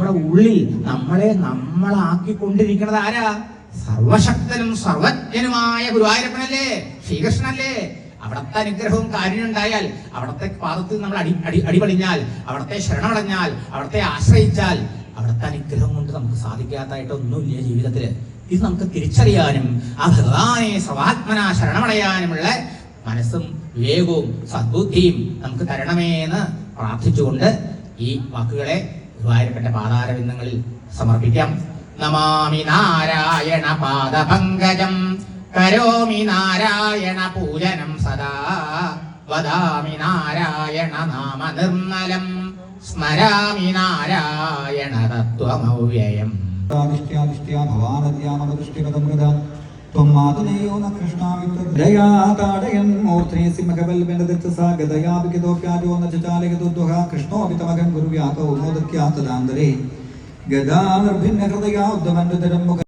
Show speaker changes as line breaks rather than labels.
നമ്മുടെ ഉള്ളിൽ നമ്മളാക്കിക്കൊണ്ടിരിക്കുന്നത് ആരാ? സർവശക്തനും സർവജ്ഞനുമായ ഗുരുവായൂരപ്പനല്ലേ, ശ്രീകൃഷ്ണനല്ലേ. അവിടുത്തെ അനുഗ്രഹവും കാരുണ്യം ഉണ്ടായാൽ, അവിടുത്തെ പാദത്തിൽ നമ്മൾ അടിപണിഞ്ഞാൽ, അവിടുത്തെ ശരണമടഞ്ഞാൽ, അവിടുത്തെ ആശ്രയിച്ചാൽ, അവിടുത്തെ അനുഗ്രഹം കൊണ്ട് നമുക്ക് സാധിക്കാത്തായിട്ടൊന്നുമില്ല ജീവിതത്തിൽ. ഇത് നമുക്ക് തിരിച്ചറിയാനും ആ ഭഗവാനെ സർവാത്മന ശരണമടയാനുമുള്ള മനസ്സും വിവേകവും സദ്ബുദ്ധിയും നമുക്ക് തരണമേന്ന് പ്രാർത്ഥിച്ചുകൊണ്ട് ഈ വാക്കുകളെ ഗുരുവായൂരപ്പന്റെ പാദാരവിന്ദങ്ങളിൽ സമർപ്പിക്കാം. നമാമി നാരായണ പാദപങ്കജം കരോമി നാരായണ പൂജനം സദാ വദാമി നാരായണ നാമ നിർമ്മലം സ്മരാമി നാരായണ തത്വമവ്യയം.
ത്വമാതുനേയോ ന കൃഷ്ണാമിത്രദയാ താടയൻ മൂർധനി സിംഹകവൽബന്ധദത്തസാഗതയാപികതോപ്യാജോ ന ചാലകതുദ്വഹ കൃഷ്ണോപിതമകം ഗുരുവ്യാതോ മോദക്യാതദാന്തരേ ഗദാ നിർഭിന്ന ഹൃദയാ ഉദ്ധമന്വിതരം മുഖ